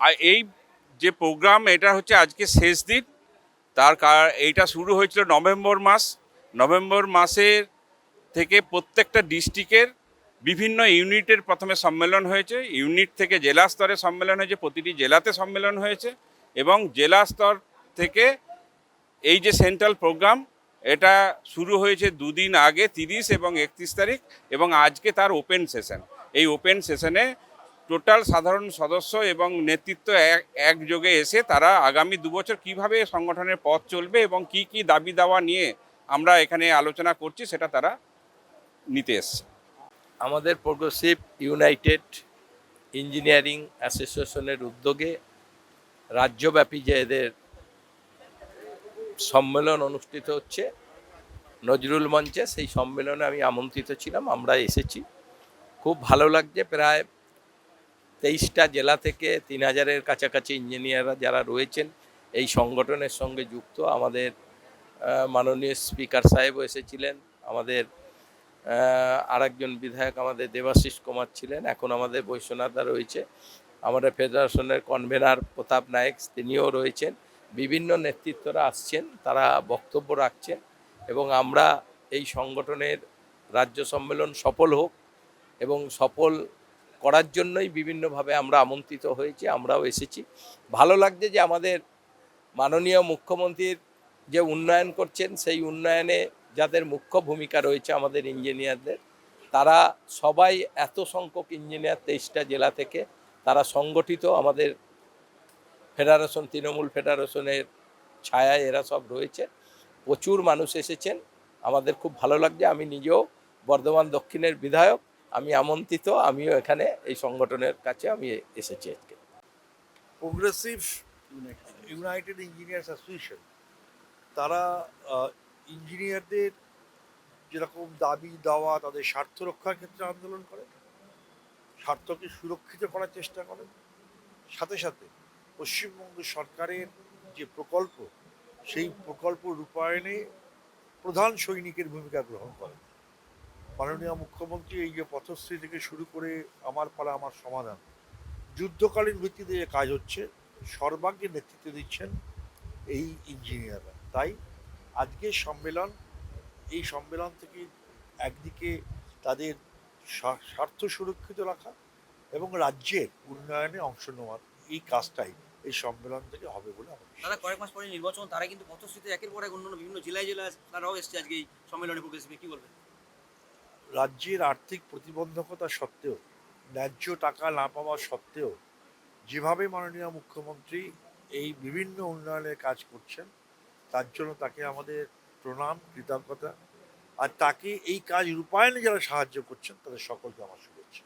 আর এই যে প্রোগ্রাম, এটা হচ্ছে আজকে শেষ দিন। এইটা শুরু হয়েছিল নভেম্বর মাসের থেকে প্রত্যেকটা ডিস্ট্রিক্টের বিভিন্ন ইউনিটের প্রথমে সম্মেলন হয়েছে, ইউনিট থেকে জেলা স্তরে সম্মেলন হয়েছে, প্রতিটি জেলাতে সম্মেলন হয়েছে, এবং জেলা স্তর থেকে এই যে সেন্ট্রাল প্রোগ্রাম, এটা শুরু হয়েছে দুদিন আগে, 30 এবং 31 তারিখ, এবং আজকে তার ওপেন সেশন। এই ওপেন সেশনে টোটাল সাধারণ সদস্য এবং নেতৃত্ব একযোগে এসে তারা আগামী 2 বছর কীভাবে সংগঠনের পথ চলবে এবং কি কি দাবি দাওয়া নিয়ে আমরা এখানে আলোচনা করছি সেটা তারা নিতে এসছে। আমাদের প্রোগ্রেসিভ ইউনাইটেড ইঞ্জিনিয়ারিং অ্যাসোসিয়েশনের উদ্যোগে রাজ্যব্যাপী যে এদের সম্মেলন অনুষ্ঠিত হচ্ছে নজরুল মঞ্চে, সেই সম্মেলনে আমি আমন্ত্রিত ছিলাম, আমরা এসেছি। খুব ভালো লাগছে। প্রায় 23টা জেলা থেকে 3000-এর কাছাকাছি ইঞ্জিনিয়াররা যারা রয়েছেন এই সংগঠনের সঙ্গে যুক্ত। আমাদের মাননীয় স্পিকার সাহেবও এসেছিলেন, আমাদের আরেকজন বিধায়ক আমাদের দেবাশিস কুমার ছিলেন, এখন আমাদের বৈশ্বনাথদা রয়েছে, আমাদের ফেডারেশনের কনভেনার প্রতাপ নায়েক তিনিও রয়েছেন, বিভিন্ন নেতৃত্বরা আসছেন, তারা বক্তব্য রাখছেন, এবং আমরা এই সংগঠনের রাজ্য সম্মেলন সফল হোক এবং সফল করার জন্যই বিভিন্নভাবে আমরা আমন্ত্রিত হয়েছি, আমরাও এসেছি। ভালো লাগছে যে আমাদের মাননীয় মুখ্যমন্ত্রীর যে উন্নয়ন করছেন সেই উন্নয়নে যাদের মুখ্য ভূমিকা রয়েছে আমাদের ইঞ্জিনিয়ারদের, তারা সবাই এত সংখ্যক ইঞ্জিনিয়ার 23টা জেলা থেকে তারা সংগঠিত আমাদের ফেডারেশন, তৃণমূল ফেডারেশনের ছায়ায় এরা সব রয়েছে। প্রচুর মানুষ এসেছেন, আমাদের খুব ভালো লাগছে। আমি নিজেও বর্ধমান দক্ষিণের বিধায়ক, আমি আমন্ত্রিত, আমিও এখানে এই সংগঠনের কাছে আমি এসেছি আজকে। প্রোগ্রেসিভ ইউনাইটেড ইঞ্জিনিয়ার্স অ্যাসোসিয়েশন তারা ইঞ্জিনিয়ারদের যেরকম দাবি দেওয়া, তাদের স্বার্থ রক্ষার ক্ষেত্রে আন্দোলন করে, স্বার্থকে সুরক্ষিত করার চেষ্টা করে, সাথে সাথে পশ্চিমবঙ্গ সরকারের যে প্রকল্প সেই প্রকল্প রূপায়ণে প্রধান সৈনিকের ভূমিকা গ্রহণ করে। মাননীয় মুখ্যমন্ত্রী এই যে পথশ্রী থেকে শুরু করে আমার পাড়া আমার সমাধান, যুদ্ধকালীন ভিত্তিতে যে কাজ হচ্ছে, সর্বাগ্রে নেতৃত্ব দিচ্ছেন এই ইঞ্জিনিয়াররা। তাই আজকের সম্মেলন, এই সম্মেলন থেকে একদিকে তাদের স্বার্থ সুরক্ষিত রাখা এবং রাজ্যের উন্নয়নে অংশ নেওয়ার এই কাজটাই এই সম্মেলন থেকে হবে বলে আমার বিশ্বাস। তারা কয়েক মাস পরে নির্বাচন, তারা কিন্তু পথশ্রীতে একের পর এক অন্যান্য বিভিন্ন জেলায় তারাও এসছে আজকে এই সম্মেলনে প্রোগ্রেসিভে, কি বলবেন? রাজ্যের আর্থিক প্রতিবন্ধকতা সত্ত্বেও, ন্যায্য টাকা না পাওয়া সত্ত্বেও, যেভাবে মাননীয় মুখ্যমন্ত্রী এই বিভিন্ন উন্নয়নের কাজ করছেন, তার জন্য তাকে আমাদের প্রণাম, কৃতজ্ঞতা। আর তাকে এই কাজ রূপায়ণে যারা সাহায্য করছেন তাদের সকলকে আমার শুভেচ্ছা।